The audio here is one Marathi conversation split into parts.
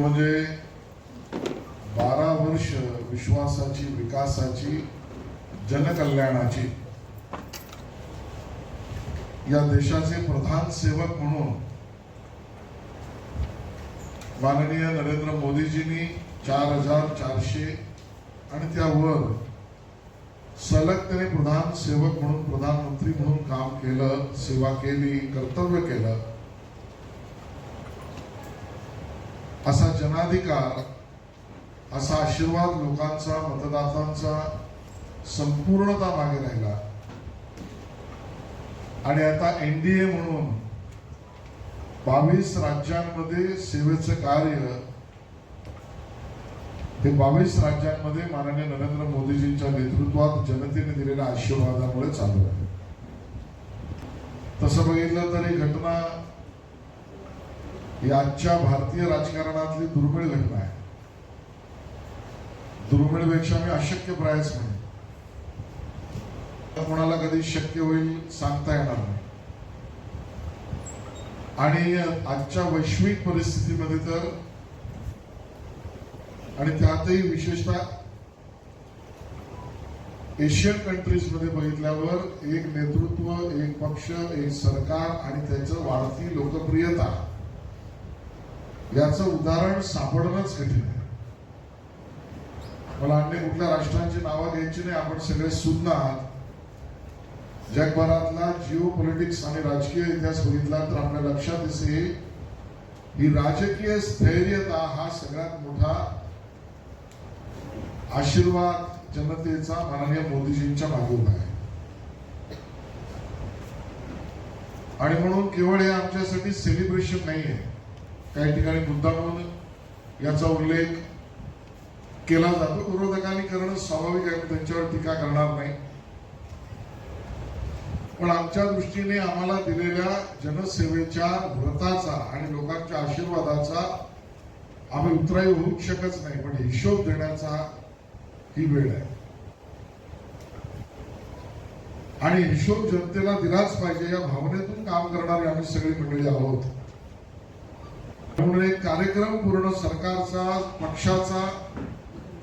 म्हणजे 12 वर्ष विश्वासाची, विकासाची, जनकल्याणाची या देशाचे प्रधान सेवक म्हणून माननीय नरेंद्र मोदीजींनी 4400 आणि त्यावर सलग त्याने प्रधान सेवक म्हणून, प्रधानमंत्री म्हणून काम केलं, सेवा केली, कर्तव्य केलं. असा जनाधिकार, असा आशीर्वाद लोकांचा, मतदारांचा संपूर्णता मागे राहिला. आणि आता एनडीए म्हणून 22 राज्यांमध्ये सेवेचं कार्य हे 22 राज्यांमध्ये माननीय नरेंद्र मोदीजींच्या नेतृत्वात जनतेने दिलेल्या आशीर्वादामुळे चालू आहे. तसं बघितलं तर ही घटना ही आजच्या भारतीय राजकारणातली दुर्मिळ घटना आहे. दुर्मिळपेक्षा मी अशक्यप्रायच म्हणेन. कोणाला कधी शक्य होईल सांगता येणार नाही. आणि आजच्या वैश्विक परिस्थितीमध्ये तर, आणि त्यातही विशेषतः एशियन कंट्रीज मध्ये बघितल्यावर एक नेतृत्व, एक पक्ष, एक सरकार आणि त्याचं वाढती लोकप्रियता याचं उदाहरण सापडणंच कठीण आहे. मला अन्य कुठल्या राष्ट्रांची नावं घ्यायची नाही, आपण सगळे सुज्ञ आहात. जगभरातला जिओ पॉलिटिक्स आणि राजकीय इतिहास बघितला तर आपल्या लक्षात येते ही राजकीय स्थैर्यता हा सगळ्यात मोठा आशीर्वाद जनतेचा माननीय मोदीजींच्या मागे उभा आहे. आणि म्हणून केवळ हे आमच्यासाठी सेलिब्रेशन नाहीये. काही ठिकाणी मुद्दामून याचा उल्लेख केला जातो. विरोधकांनी करणं स्वाभाविक आहे, त्यांच्यावर टीका करणार नाही. पण आमच्या दृष्टीने आम्हाला दिलेल्या जनसेवेच्या व्रताचा आणि लोकांच्या आशीर्वादाचा आम्ही उतराई होऊ शकत नाही. पण हिशोब देण्याचा ही वेळ आहे. आणि हिशोब जनतेला दिलाच पाहिजे या भावनेतून काम करणारी आम्ही सगळी मंडळी आहोत. म्हणून एक कार्यक्रम पूर्ण सरकारचा, पक्षाचा,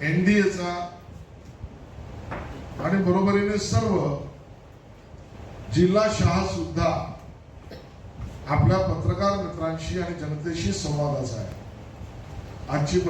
एनडीएचा आणि बरोबरीने सर्व जिल्हा शहा सुद्धा आपल्या पत्रकार मित्रांशी आणि जनतेशी संवादाचा आहे. आजची